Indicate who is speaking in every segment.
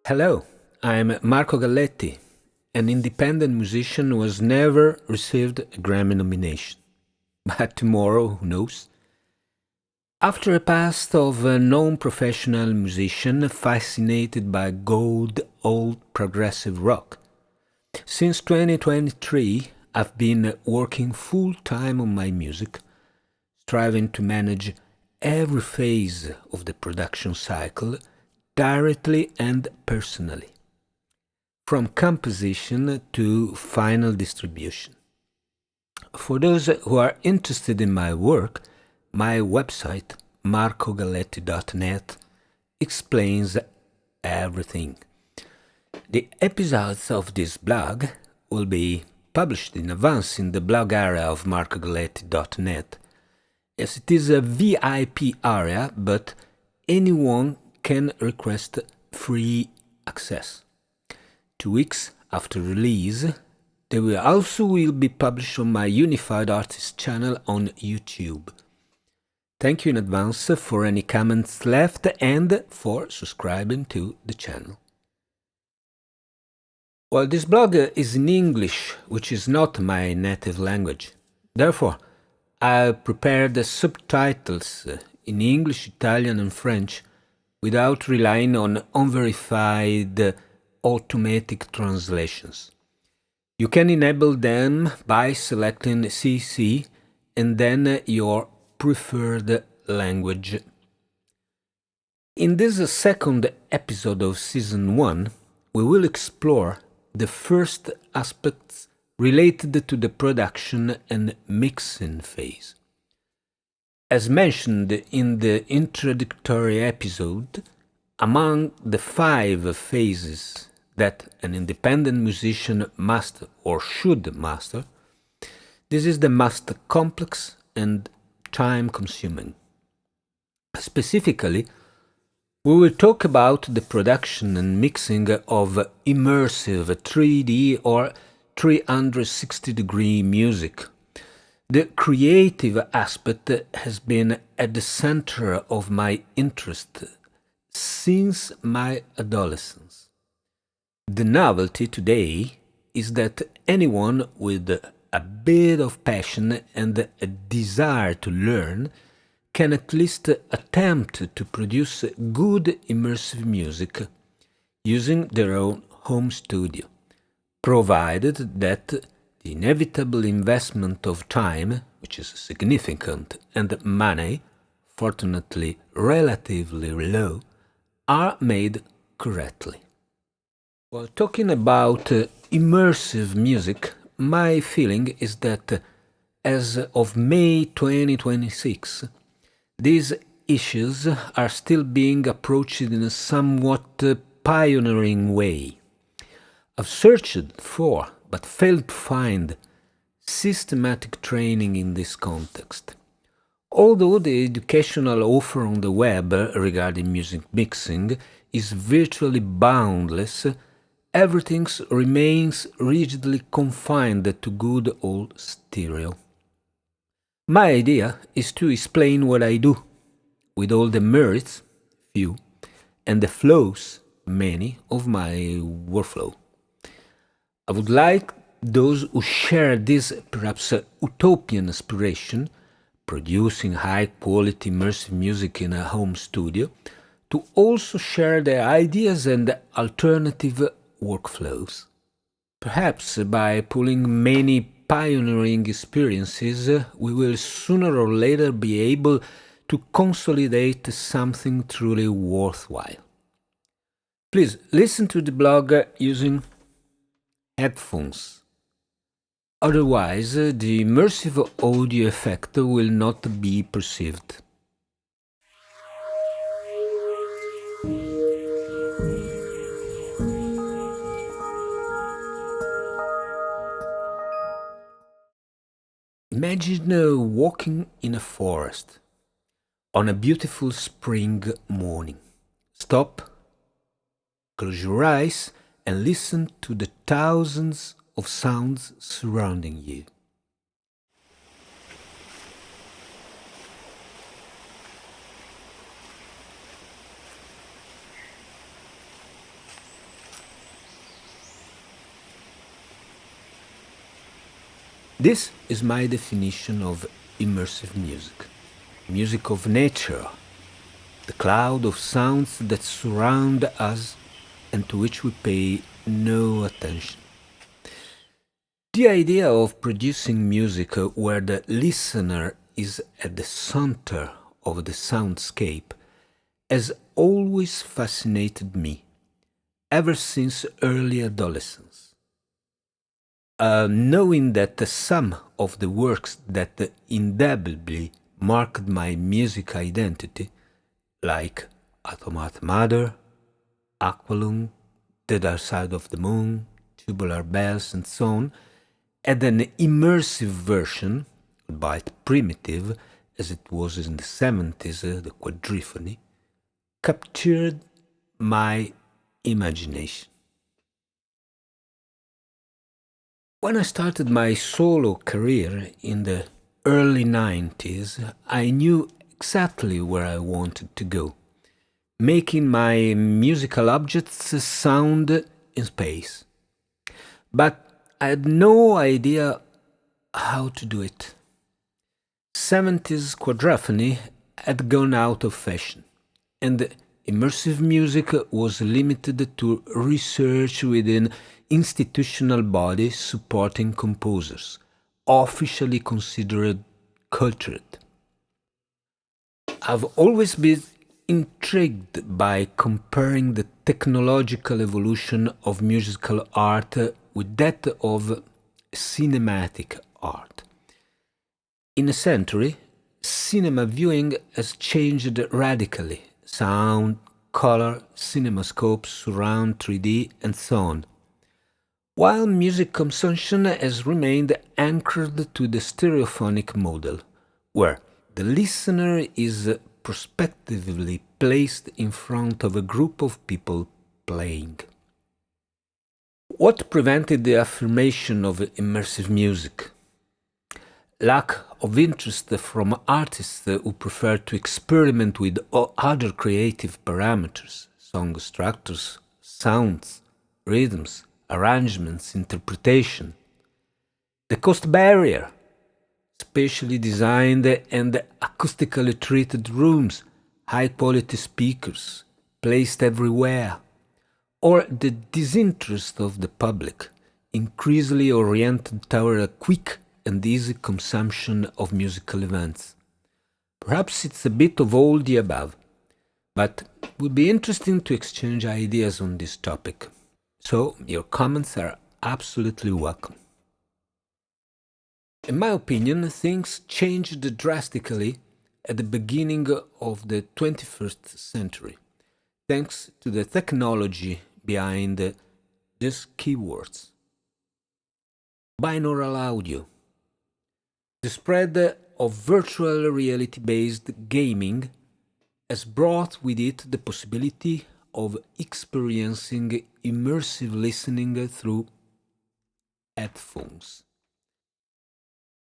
Speaker 1: Hello, I'm Marco Galletti, an independent musician who has never received a Grammy nomination. But tomorrow, who knows? After a past of a non-professional musician fascinated by good old progressive rock, since 2023 I've been working full-time on my music, striving to manage every phase of the production cycle directly and personally, from composition to final distribution. For those who are interested in my work, my website, marcogalletti.net, explains everything. The episodes of this blog will be published in advance in the blog area of marcogalletti.net. Yes, it is a VIP area, but anyone can request free access. 2 weeks after release, they will also be published on my Unified Artists channel on YouTube. Thank you in advance for any comments left and for subscribing to the channel. Well, this blog is in English, which is not my native language. Therefore, I prepared the subtitles in English, Italian and French without relying on unverified automatic translations. You can enable them by selecting CC and then your preferred language. In this second episode of Season 1, we will explore the first aspects related to the production and mixing phase. As mentioned in the introductory episode, among the 5 phases that an independent musician must or should master, this is the most complex and time-consuming. Specifically, we will talk about the production and mixing of immersive 3D or 360-degree music. The creative aspect has been at the center of my interest since my adolescence. The novelty today is that anyone with a bit of passion and a desire to learn can at least attempt to produce good immersive music using their own home studio, provided that the inevitable investment of time, which is significant, and money, fortunately relatively low, are made correctly. Well, talking about immersive music, my feeling is that as of May 2026, these issues are still being approached in a somewhat pioneering way. I've searched for, but failed to find, systematic training in this context. Although the educational offer on the web regarding music mixing is virtually boundless, everything remains rigidly confined to good old stereo. My idea is to explain what I do, with all the merits, few, and the flaws, many, of my workflow. I would like those who share this perhaps utopian aspiration, producing high-quality immersive music in a home studio, to also share their ideas and alternative workflows. Perhaps by pulling many pioneering experiences, we will sooner or later be able to consolidate something truly worthwhile. Please listen to the blog using headphones. Otherwise, the immersive audio effect will not be perceived. Imagine walking in a forest on a beautiful spring morning. Stop, close your eyes, and listen to the thousands of sounds surrounding you. This is my definition of immersive music. Music of nature, the cloud of sounds that surround us and to which we pay no attention. The idea of producing music where the listener is at the center of the soundscape has always fascinated me, ever since early adolescence. Knowing that some of the works that indelibly marked my music identity, like Automat Mother, Aqualung, The Dark Side of the Moon, Tubular Bells, and so on, had an immersive version, albeit primitive, as it was in the 70s, the quadriphony, captured my imagination. When I started my solo career in the early 90s, I knew exactly where I wanted to go, making my musical objects sound in space. But I had no idea how to do it. 70s quadrophony had gone out of fashion, and immersive music was limited to research within institutional bodies supporting composers, officially considered cultured. I've always been intrigued by comparing the technological evolution of musical art with that of cinematic art. In a century, cinema viewing has changed radically. Sound, color, cinemascopes, surround, 3D, and so on. While music consumption has remained anchored to the stereophonic model, where the listener is prospectively placed in front of a group of people playing. What prevented the affirmation of immersive music? Lack of interest from artists who prefer to experiment with other creative parameters, song structures, sounds, rhythms, arrangements, interpretation. The cost barrier, specially designed and acoustically treated rooms, high quality speakers, placed everywhere, or the disinterest of the public, increasingly oriented toward a quick and easy consumption of musical events. Perhaps it's a bit of all the above, but it would be interesting to exchange ideas on this topic. So your comments are absolutely welcome. In my opinion, things changed drastically at the beginning of the 21st century, thanks to the technology behind these keywords. Binaural audio. The spread of virtual reality-based gaming has brought with it the possibility of experiencing immersive listening through headphones.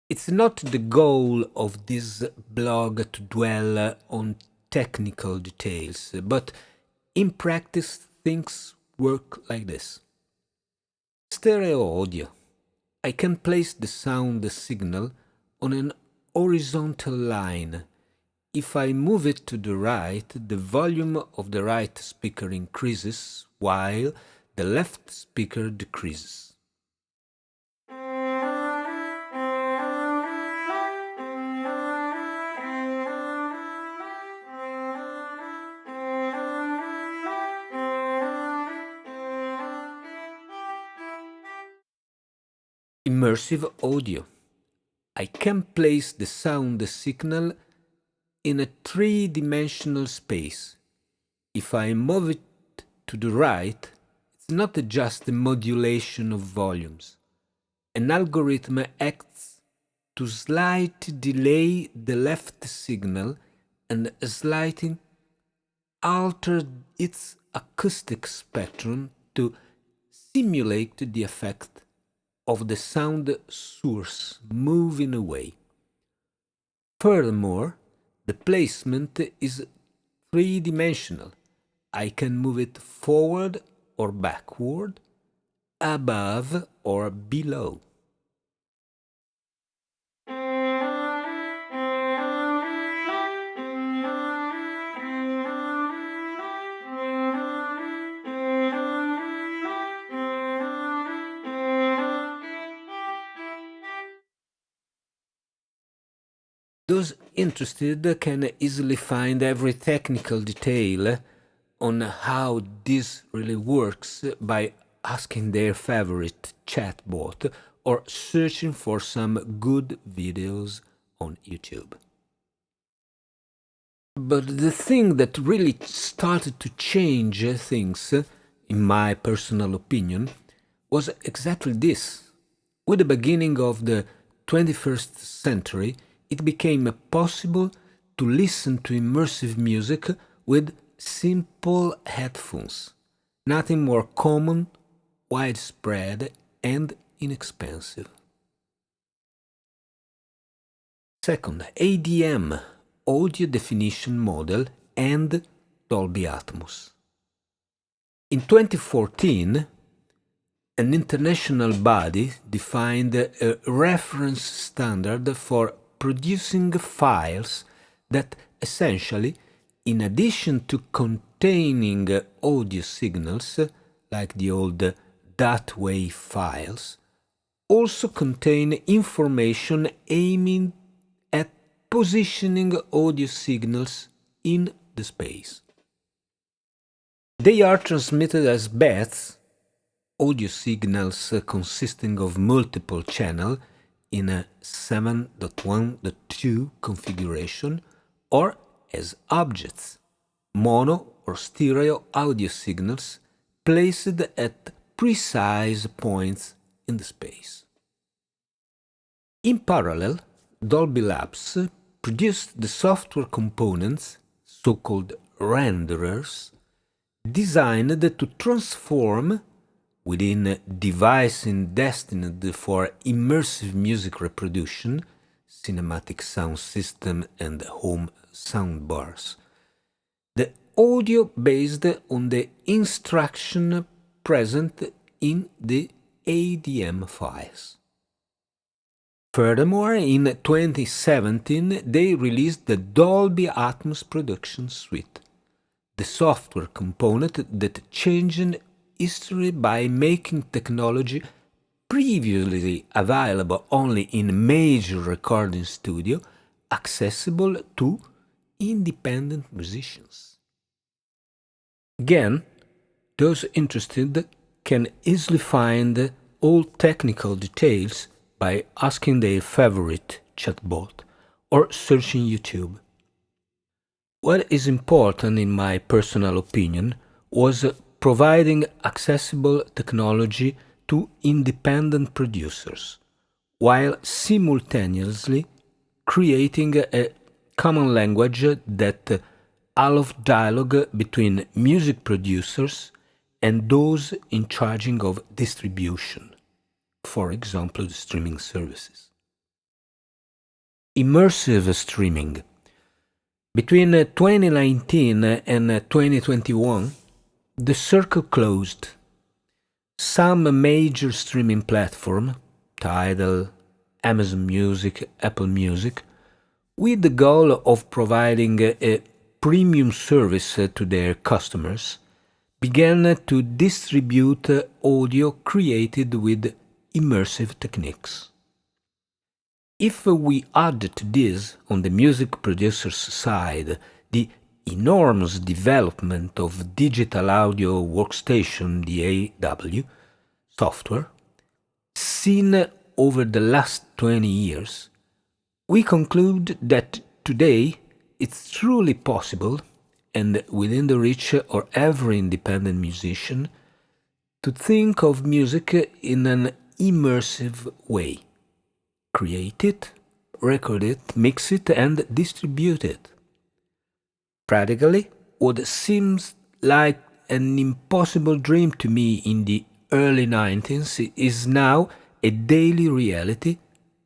Speaker 1: It's not the goal of this blog to dwell on technical details, but in practice things work like this. Stereo audio. I can place the sound signal on an horizontal line. If I move it to the right, the volume of the right speaker increases while the left speaker decreases. Immersive audio. I can place the sound signal in a three-dimensional space. If I move it to the right, it's not just a modulation of volumes. An algorithm acts to slightly delay the left signal and slightly alter its acoustic spectrum to simulate the effect of the sound source moving away. Furthermore, the placement is three-dimensional. I can move it forward or backward, above or below. Those interested can easily find every technical detail on how this really works by asking their favorite chatbot or searching for some good videos on YouTube. But the thing that really started to change things, in my personal opinion, was exactly this. With the beginning of the 21st century, it became possible to listen to immersive music with simple headphones. Nothing more common, widespread, and inexpensive. Second, ADM, Audio Definition Model, and Dolby Atmos. In 2014, an international body defined a reference standard for producing files that essentially, in addition to containing audio signals, like the old .wav files, also contain information aiming at positioning audio signals in the space. They are transmitted as bits, audio signals consisting of multiple channels in a 7.1.2 configuration, or as objects, mono or stereo audio signals placed at precise points in the space. In parallel, Dolby Labs produced the software components, so-called renderers, designed to transform, within devices destined for immersive music reproduction, cinematic sound system and home soundbars, the audio based on the instruction present in the ADM files. Furthermore, in 2017, they released the Dolby Atmos Production Suite, the software component that changed history by making technology previously available only in major recording studios accessible to independent musicians. Again, those interested can easily find all technical details by asking their favorite chatbot or searching YouTube. What is important, in my personal opinion, was providing accessible technology to independent producers, while simultaneously creating a common language that allows dialogue between music producers and those in charge of distribution, for example, the streaming services. Immersive streaming. Between 2019 and 2021, the circle closed. Some major streaming platforms, Tidal, Amazon Music, Apple Music, with the goal of providing a premium service to their customers, began to distribute audio created with immersive techniques. If we add to this, on the music producer's side, the enormous development of digital audio workstation (DAW) software, seen over the last 20 years, we conclude that today it's truly possible, and within the reach of every independent musician, to think of music in an immersive way. Create it, record it, mix it, and distribute it. Practically, what seems like an impossible dream to me in the early 90s is now a daily reality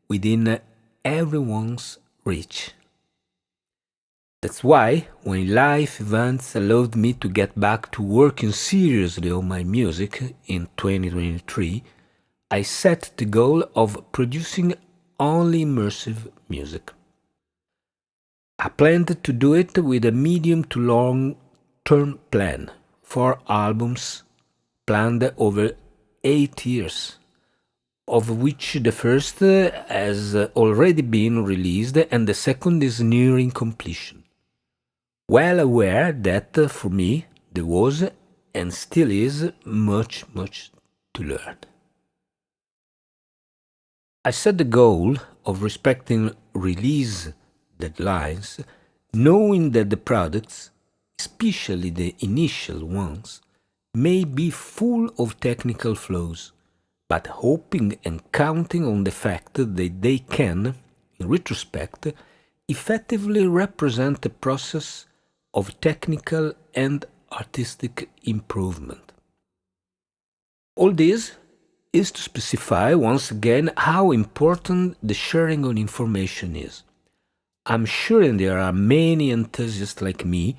Speaker 1: within everyone's reach. That's why, when life events allowed me to get back to working seriously on my music in 2023, I set the goal of producing only immersive music. I planned to do it with a medium to long-term plan, 4 albums planned over 8 years, of which the first has already been released and the second is nearing completion. Well aware that for me there was and still is much to learn. I set the goal of respecting release deadlines, knowing that the products, especially the initial ones, may be full of technical flaws, but hoping and counting on the fact that they can, in retrospect, effectively represent the process of technical and artistic improvement. All this is to specify once again how important the sharing of information is. I'm sure there are many enthusiasts like me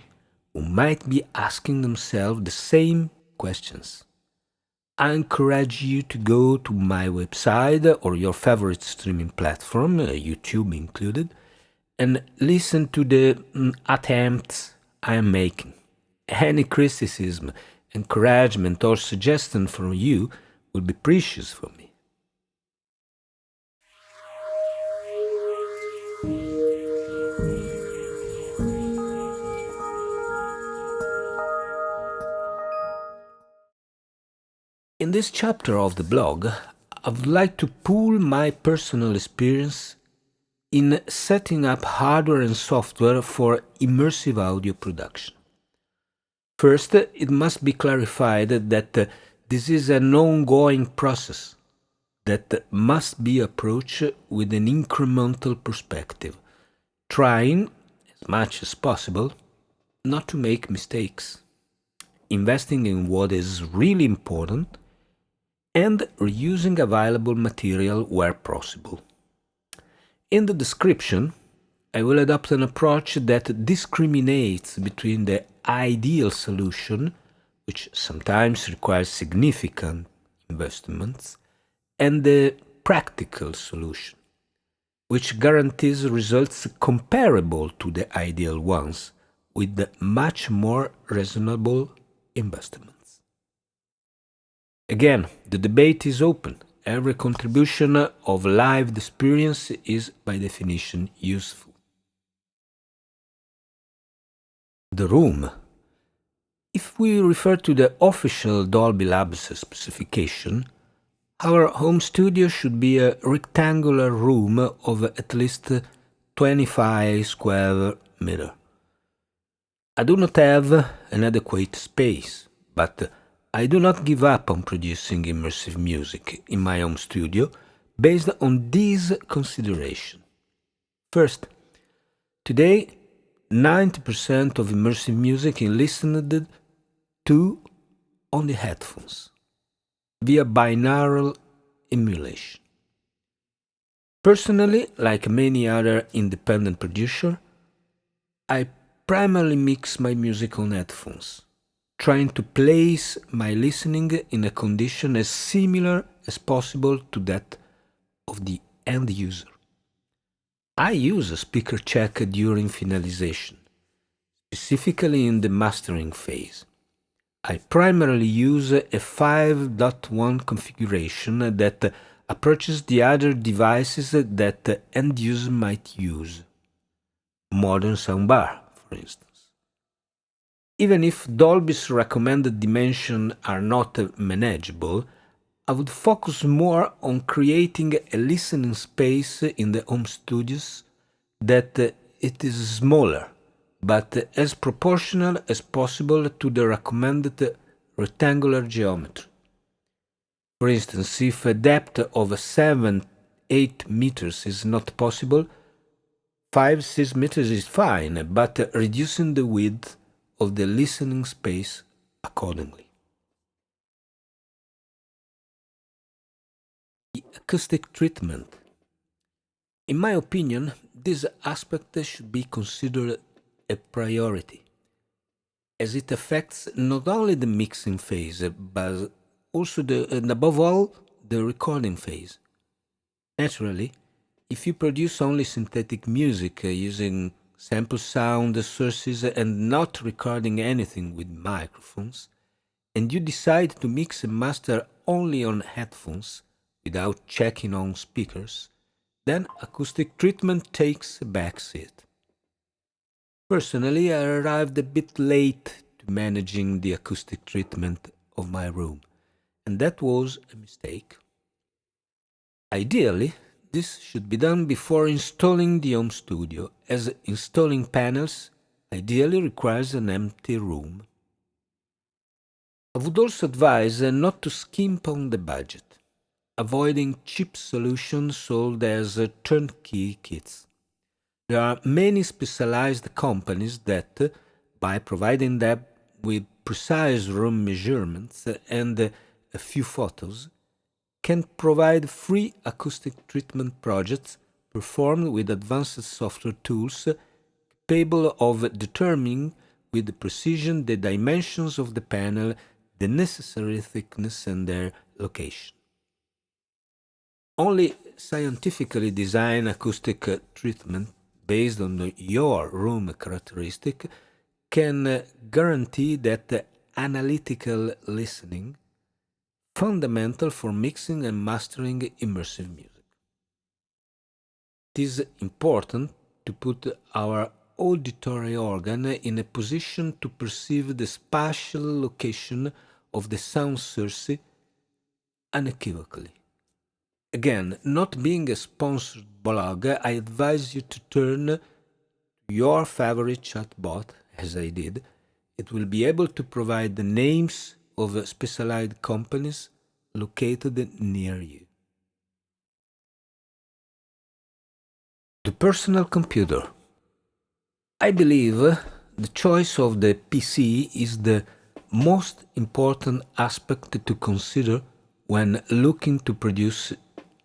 Speaker 1: who might be asking themselves the same questions. I encourage you to go to my website or your favorite streaming platform, YouTube included, and listen to the attempts I am making. Any criticism, encouragement, or suggestion from you will be precious for me. In this chapter of the blog, I would like to pool my personal experience in setting up hardware and software for immersive audio production. First, it must be clarified that this is an ongoing process that must be approached with an incremental perspective, trying, as much as possible, not to make mistakes, investing in what is really important, and reusing available material where possible. In the description, I will adopt an approach that discriminates between the ideal solution, which sometimes requires significant investments, and the practical solution, which guarantees results comparable to the ideal ones with much more reasonable investments. Again, the debate is open. Every contribution of lived experience is by definition useful. The room. If we refer to the official Dolby Labs specification, our home studio should be a rectangular room of at least 25 square meters. I do not have an adequate space, but I do not give up on producing immersive music in my home studio based on these considerations. First, today 90% of immersive music is listened to on the headphones via binaural emulation. Personally, like many other independent producers, I primarily mix my music on headphones, trying to place my listening in a condition as similar as possible to that of the end user. I use a speaker check during finalization, specifically in the mastering phase. I primarily use a 5.1 configuration that approaches the other devices that the end user might use. Modern soundbar, for instance. Even if Dolby's recommended dimensions are not manageable, I would focus more on creating a listening space in the home studios that it is smaller, but as proportional as possible to the recommended rectangular geometry. For instance, if a depth of 7-8 meters is not possible, 5-6 meters is fine, but reducing the width of the listening space accordingly. The acoustic treatment. In my opinion, this aspect should be considered a priority, as it affects not only the mixing phase, but also and above all, the recording phase. Naturally, if you produce only synthetic music using sample sound sources and not recording anything with microphones, and you decide to mix and master only on headphones without checking on speakers, then acoustic treatment takes a back seat. Personally, I arrived a bit late to managing the acoustic treatment of my room, and that was a mistake. Ideally, this should be done before installing the home studio, as installing panels ideally requires an empty room. I would also advise not to skimp on the budget, avoiding cheap solutions sold as turnkey kits. There are many specialized companies that, by providing them with precise room measurements and a few photos, can provide free acoustic treatment projects performed with advanced software tools capable of determining with precision the dimensions of the panel, the necessary thickness, and their location. Only scientifically designed acoustic treatment based on your room characteristic can guarantee that analytical listening fundamental for mixing and mastering immersive music. It is important to put our auditory organ in a position to perceive the spatial location of the sound source unequivocally. Again, not being a sponsored blog, I advise you to turn to your favorite chatbot, as I did. It will be able to provide the names of specialized companies located near you. The personal computer. I believe the choice of the PC is the most important aspect to consider when looking to produce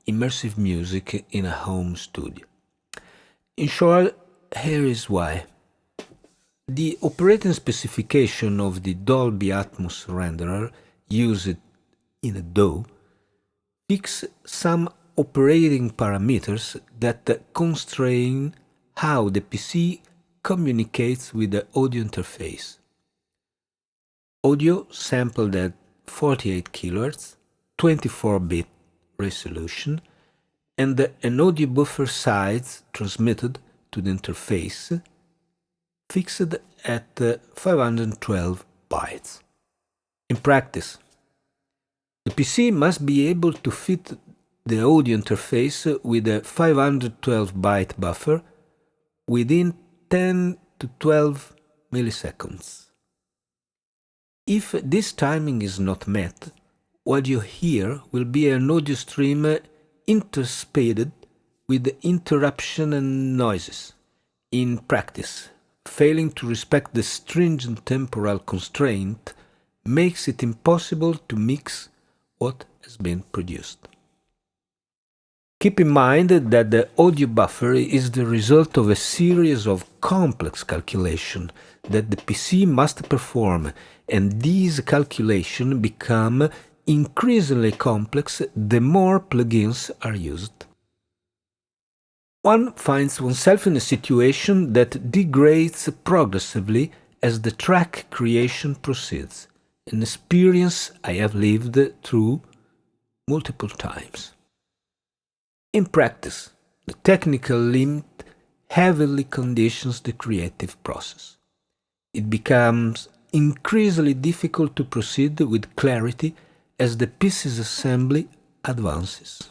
Speaker 1: immersive music in a home studio. In short, here is why. The operating specification of the Dolby Atmos renderer used in a DAW fix some operating parameters that constrain how the PC communicates with the audio interface. Audio sampled at 48 kHz, 24-bit resolution, and an audio buffer size transmitted to the interface fixed at 512 bytes. In practice, the PC must be able to fit the audio interface with a 512-byte buffer within 10 to 12 milliseconds. If this timing is not met, what you hear will be an audio stream interspersed with interruption and noises. In practice, failing to respect the stringent temporal constraint makes it impossible to mix what has been produced. Keep in mind that the audio buffer is the result of a series of complex calculations that the PC must perform, and these calculations become increasingly complex the more plugins are used. One finds oneself in a situation that degrades progressively as the track creation proceeds, an experience I have lived through multiple times. In practice, the technical limit heavily conditions the creative process. It becomes increasingly difficult to proceed with clarity as the piece's assembly advances.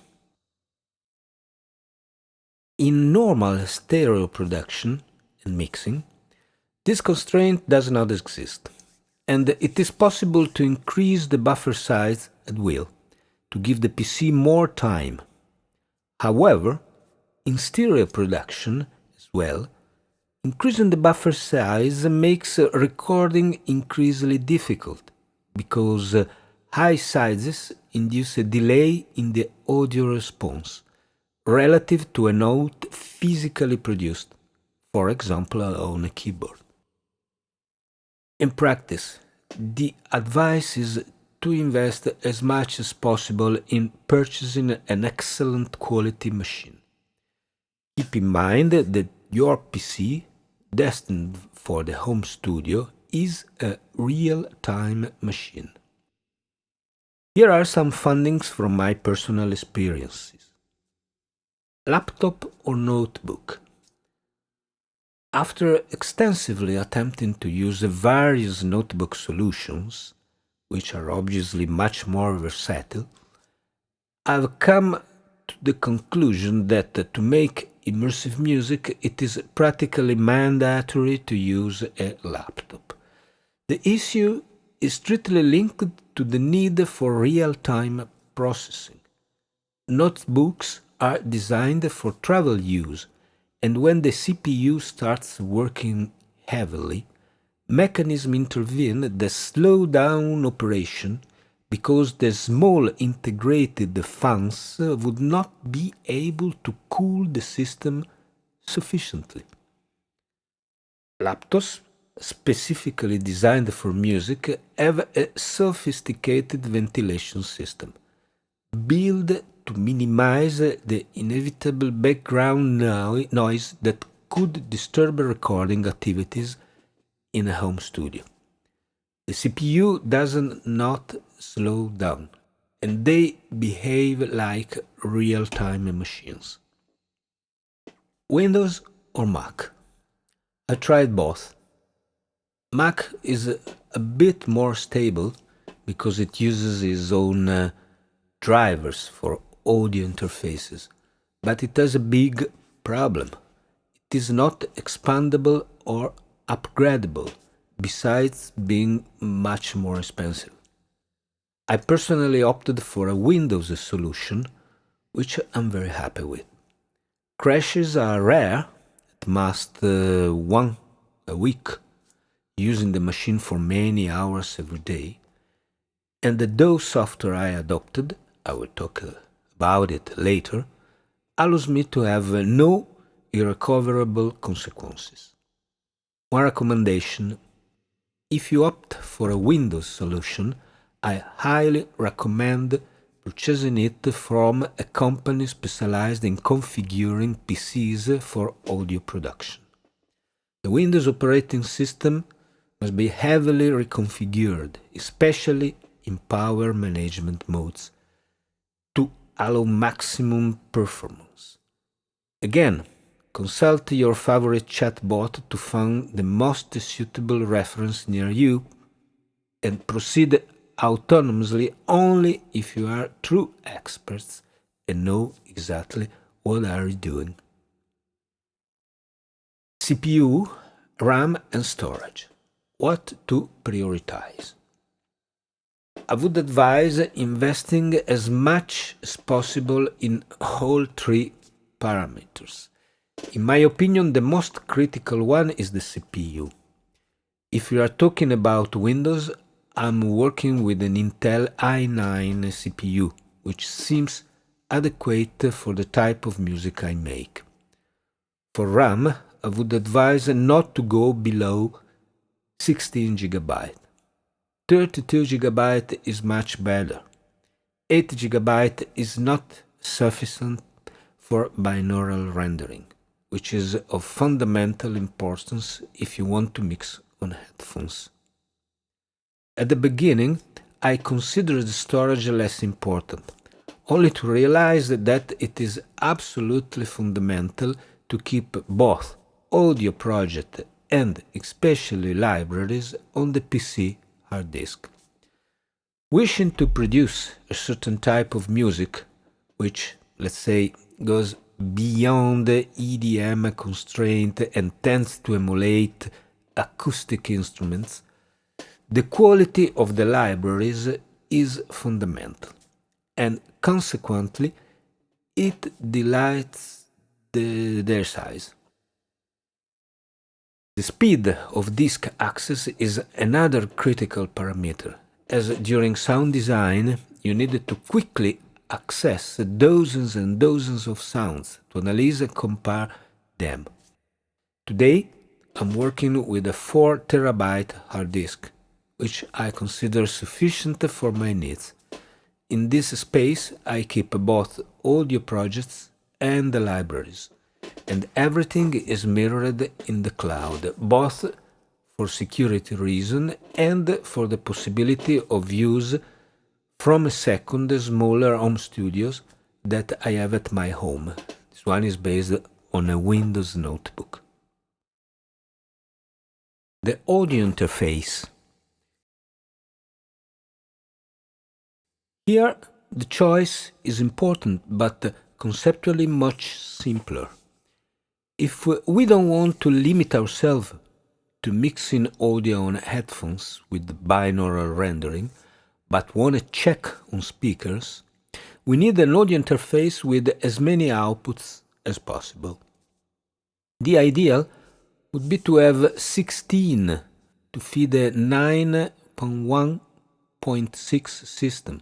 Speaker 1: In normal stereo production and mixing, this constraint does not exist, and it is possible to increase the buffer size at will to give the PC more time. However, in stereo production as well, increasing the buffer size makes recording increasingly difficult because high sizes induce a delay in the audio response relative to a note physically produced, for example on a keyboard. In practice, the advice is to invest as much as possible in purchasing an excellent quality machine. Keep in mind that your PC, destined for the home studio, is a real-time machine. Here are some findings from my personal experiences. Laptop or notebook? After extensively attempting to use various notebook solutions, which are obviously much more versatile, I've come to the conclusion that to make immersive music, it is practically mandatory to use a laptop. The issue is strictly linked to the need for real-time processing. Notebooks are designed for travel use, and when the CPU starts working heavily, mechanisms intervene that slow down operation because the small integrated fans would not be able to cool the system sufficiently. Laptops, specifically designed for music, have a sophisticated ventilation system, built to minimize the inevitable background noise that could disturb recording activities in a home studio. The CPU does not slow down, and they behave like real-time machines. Windows or Mac? I tried both. Mac is a bit more stable because it uses its own drivers for audio interfaces, but it has a big problem. It is not expandable or upgradable, besides being much more expensive. I personally opted for a Windows solution, which I'm very happy with. Crashes are rare, at most one a week, using the machine for many hours every day, and the DAW software I adopted, I will talk about it later, allows me to have no irrecoverable consequences. One recommendation: if you opt for a Windows solution, I highly recommend purchasing it from a company specialized in configuring PCs for audio production. The Windows operating system must be heavily reconfigured, especially in power management modes, to allow maximum performance. Again, consult your favorite chatbot to find the most suitable reference near you and proceed autonomously only if you are true experts and know exactly what are you doing. CPU, RAM and storage. What to prioritize? I would advise investing as much as possible in all three parameters. In my opinion, the most critical one is the CPU. If we are talking about Windows, I'm working with an Intel i9 CPU, which seems adequate for the type of music I make. For RAM, I would advise not to go below 16 GB. 32 GB is much better. 8 GB is not sufficient for binaural rendering, which is of fundamental importance if you want to mix on headphones. At the beginning, I considered storage less important, only to realize that it is absolutely fundamental to keep both audio projects and especially libraries on the PC hard disk. Wishing to produce a certain type of music, which, let's say, goes beyond the EDM constraint and tends to emulate acoustic instruments, the quality of the libraries is fundamental, and consequently, it delights their size. The speed of disk access is another critical parameter, as during sound design, you need to quickly access dozens and dozens of sounds to analyze and compare them. Today, I'm working with a 4 terabyte hard disk, which I consider sufficient for my needs. In this space, I keep both audio projects and the libraries, and everything is mirrored in the cloud, both for security reasons and for the possibility of use from a second smaller home studios that I have at my home. This one is based on a Windows notebook. The audio interface. Here, the choice is important, but conceptually much simpler. If we don't want to limit ourselves to mixing audio on headphones with binaural rendering, but want to check on speakers, we need an audio interface with as many outputs as possible. The ideal would be to have 16 to feed a 9.1.6 system,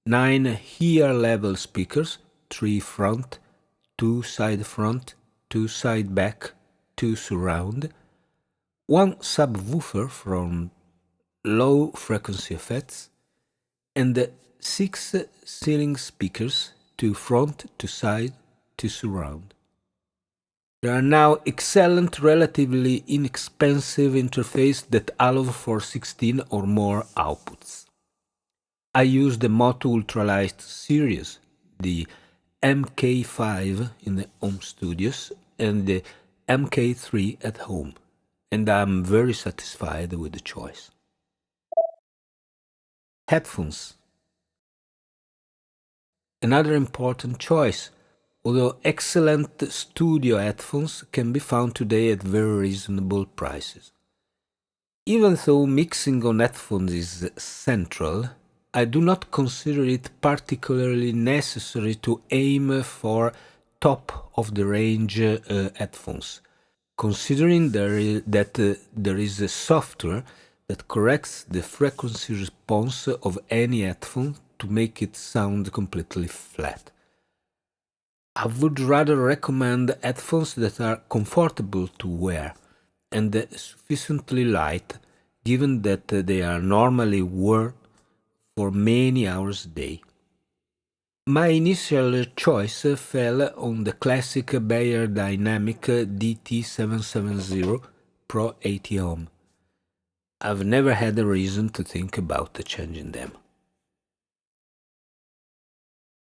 Speaker 1: 9 ear-level speakers, 3 front, 2 side front, 2 side back, 2 surround, 1 subwoofer from low frequency effects, and 6 ceiling speakers, 2 front, 2 side, 2 surround. There are now excellent, relatively inexpensive interfaces that allow for 16 or more outputs. I use the Moto Ultralight series, the MK5 in the home studios and the MK3 at home, and I'm very satisfied with the choice. Headphones. Another important choice, although excellent studio headphones can be found today at very reasonable prices. Even though mixing on headphones is central, I do not consider it particularly necessary to aim for top-of-the-range headphones, considering that there is a software that corrects the frequency response of any headphone to make it sound completely flat. I would rather recommend headphones that are comfortable to wear and sufficiently light, given that they are normally worn for many hours a day. My initial choice fell on the classic Bayer Dynamic DT770 Pro 80 ohm. I've never had a reason to think about changing them.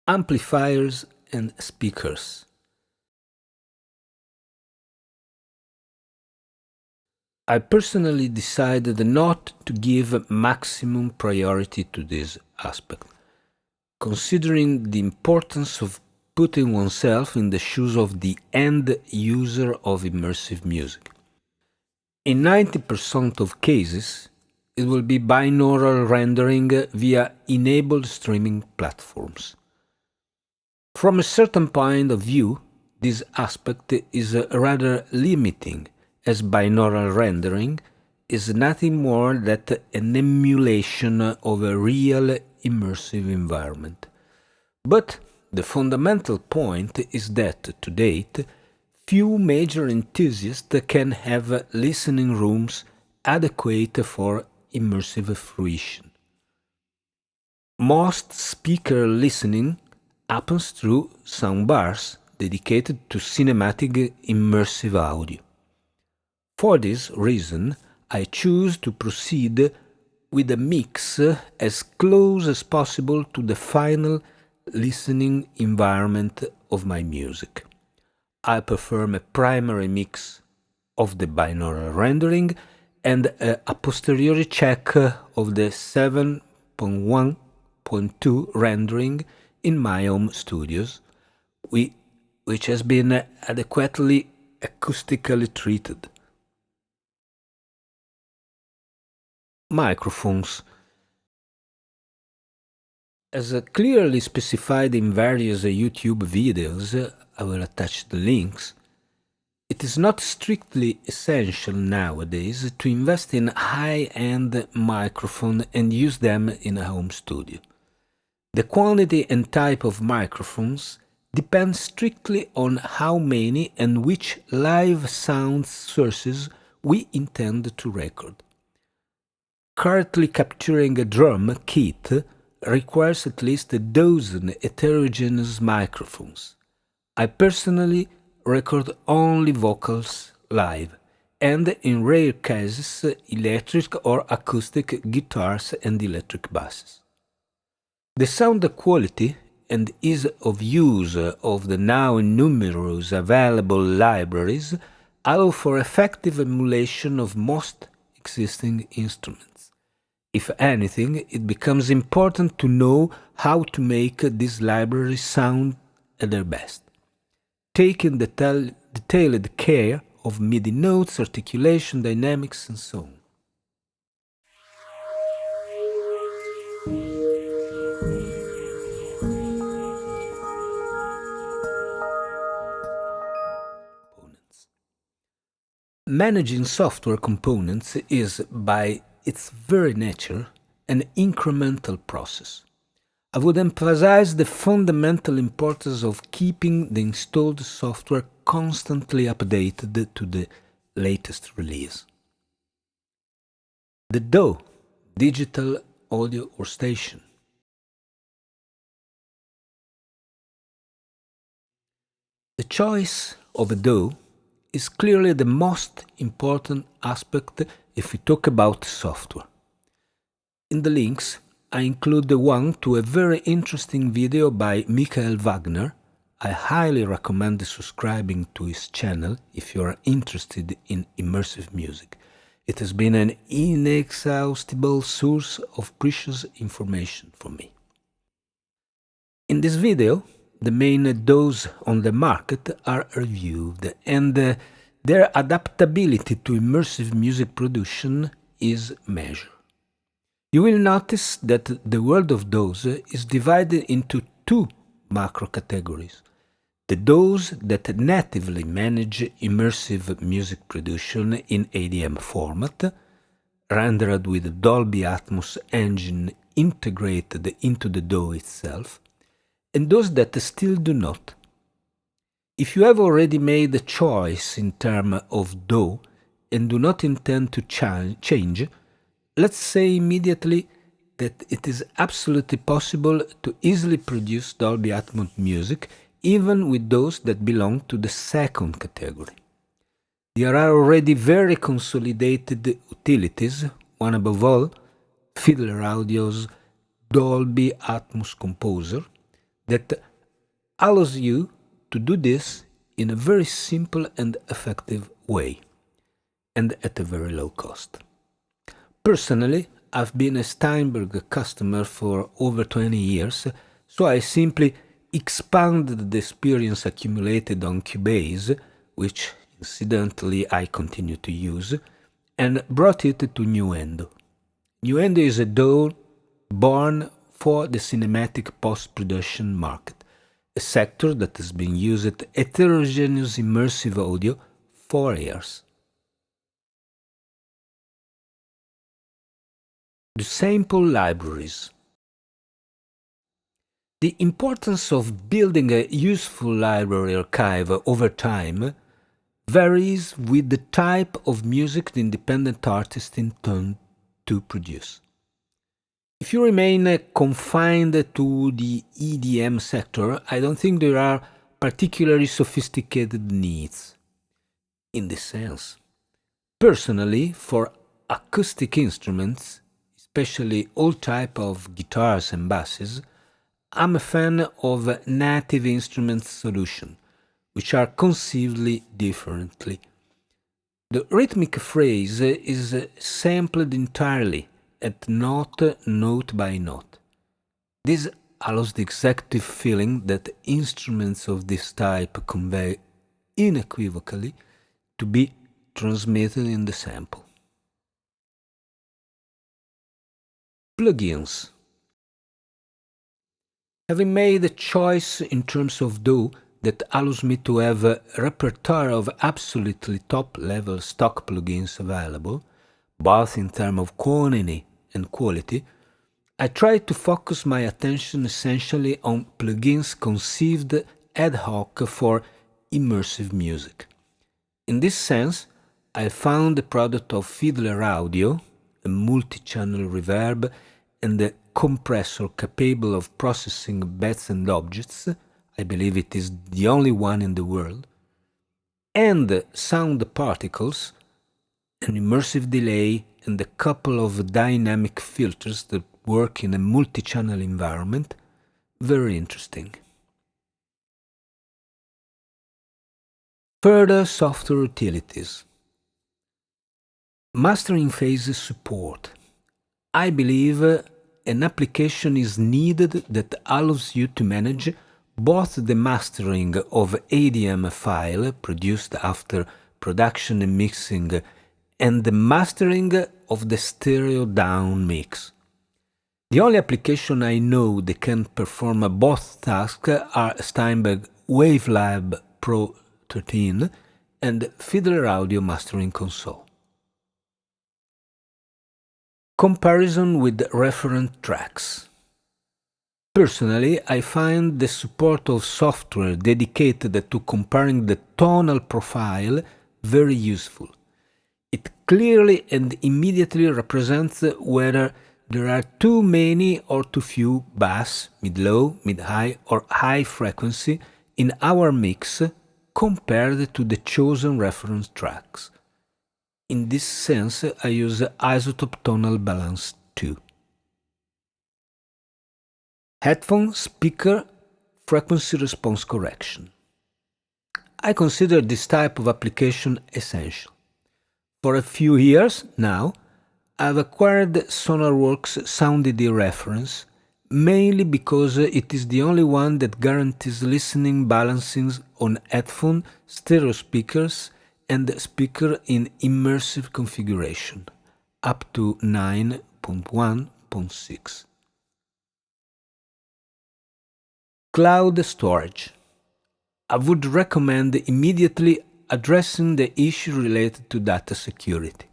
Speaker 1: Amplifiers and speakers. I personally decided not to give maximum priority to this aspect, considering the importance of putting oneself in the shoes of the end user of immersive music. In 90% of cases, it will be binaural rendering via enabled streaming platforms. From a certain point of view, this aspect is rather limiting, as binaural rendering is nothing more than an emulation of a real immersive environment. But the fundamental point is that, to date, few major enthusiasts can have listening rooms adequate for immersive fruition. Most speaker listening happens through soundbars dedicated to cinematic immersive audio. For this reason, I choose to proceed with a mix as close as possible to the final listening environment of my music. I perform a primary mix of the binaural rendering and a posteriori check of the 7.1.2 rendering in my home studios, which has been adequately acoustically treated. Microphones. As clearly specified in various YouTube videos, I will attach the links, it is not strictly essential nowadays to invest in high-end microphone and use them in a home studio. The quantity and type of microphones depends strictly on how many and which live sound sources we intend to record. Currently capturing a drum kit requires at least a dozen heterogeneous microphones. I personally record only vocals live, and in rare cases electric or acoustic guitars and electric basses. The sound quality and ease of use of the now numerous available libraries allow for effective emulation of most existing instruments. If anything, it becomes important to know how to make these libraries sound at their best, taking detailed care of MIDI notes, articulation, dynamics, and so on. Managing software components is, by its very nature, an incremental process. I would emphasize the fundamental importance of keeping the installed software constantly updated to the latest release. The DAW, digital audio workstation. The choice of a DAW is clearly the most important aspect if we talk about software. In the links, I include the one to a very interesting video by Michael Wagner. I highly recommend subscribing to his channel if you are interested in immersive music. It has been an inexhaustible source of precious information for me. In this video, the main DAWs on the market are reviewed, and their adaptability to immersive music production is measured. You will notice that the world of DAWs is divided into two macro categories. The DAWs that natively manage immersive music production in ADM format, rendered with the Dolby Atmos engine integrated into the DAW itself, and those that still do not. If you have already made a choice in terms of DAW and do not intend to change, let's say immediately that it is absolutely possible to easily produce Dolby Atmos music even with those that belong to the second category. There are already very consolidated utilities, one above all, Fiddler Audio's Dolby Atmos Composer, that allows you to do this in a very simple and effective way, and at a very low cost. Personally, I've been a Steinberg customer for over 20 years, so I simply expanded the experience accumulated on Cubase, which incidentally I continue to use, and brought it to Nuendo. Nuendo is a DAW born for the cinematic post-production market, a sector that has been used heterogeneous immersive audio for years. The sample libraries. The importance of building a useful library archive over time varies with the type of music the independent artist intends to produce. If you remain confined to the EDM sector, I don't think there are particularly sophisticated needs in this sense. Personally, for acoustic instruments, especially all types of guitars and basses, I'm a fan of native instrument solutions, which are conceived differently. The rhythmic phrase is sampled entirely at note by note. This allows the executive feeling that instruments of this type convey unequivocally to be transmitted in the sample. Plugins. Having made a choice in terms of DAW that allows me to have a repertoire of absolutely top-level stock plugins available, both in terms of quantity and quality, I try to focus my attention essentially on plugins conceived ad hoc for immersive music. In this sense, I found the product of Fiddler Audio, a multi-channel reverb and a compressor capable of processing bits and objects. I believe it is the only one in the world, and sound particles, an immersive delay, and a couple of dynamic filters that work in a multi-channel environment. Very interesting. Further software utilities. Mastering phase support. I believe an application is needed that allows you to manage both the mastering of ADM file produced after production and mixing and the mastering of the stereo down mix. The only application I know that can perform both tasks are Steinberg WaveLab Pro 13 and Fiddler Audio Mastering Console. Comparison with referent tracks. Personally, I find the support of software dedicated to comparing the tonal profile very useful. It clearly and immediately represents whether there are too many or too few bass, mid-low, mid-high or high frequency in our mix compared to the chosen reference tracks. In this sense, I use Isotope Tonal Balance 2. Headphone speaker frequency response correction. I consider this type of application essential. For a few years now, I've acquired SonarWorks SoundED reference, mainly because it is the only one that guarantees listening balancing on headphone, stereo speakers, and speaker in immersive configuration, up to 9.1.6. Cloud storage. I would recommend immediately addressing the issue related to data security.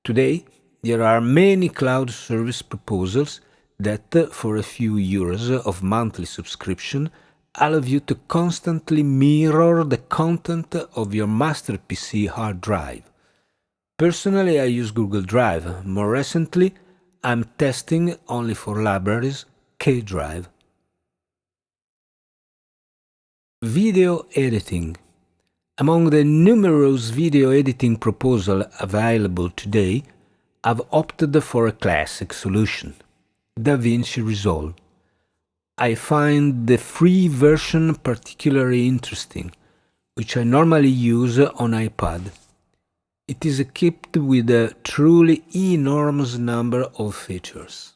Speaker 1: Today, there are many cloud service proposals that, for a few euros of monthly subscription, allow you to constantly mirror the content of your master PC hard drive. Personally, I use Google Drive. More recently, I'm testing, only for libraries, K-Drive. Video editing. Among the numerous video editing proposals available today, I've opted for a classic solution, DaVinci Resolve. I find the free version particularly interesting, which I normally use on iPad. It is equipped with a truly enormous number of features.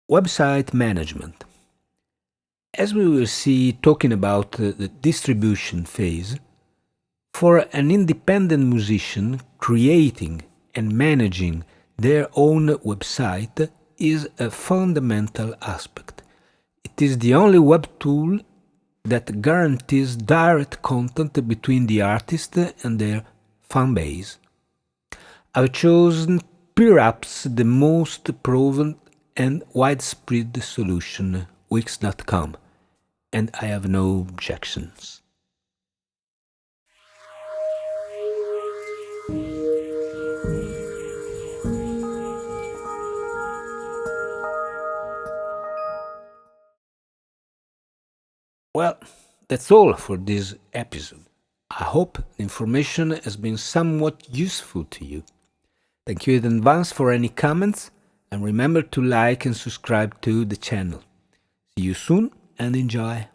Speaker 1: Website management. As we will see talking about the distribution phase, for an independent musician, creating and managing their own website is a fundamental aspect. It is the only web tool that guarantees direct contact between the artist and their fan base. I've chosen perhaps the most proven and widespread solution, Wix.com, and I have no objections. Well, that's all for this episode. I hope the information has been somewhat useful to you. Thank you in advance for any comments, and remember to like and subscribe to the channel. See you soon and enjoy.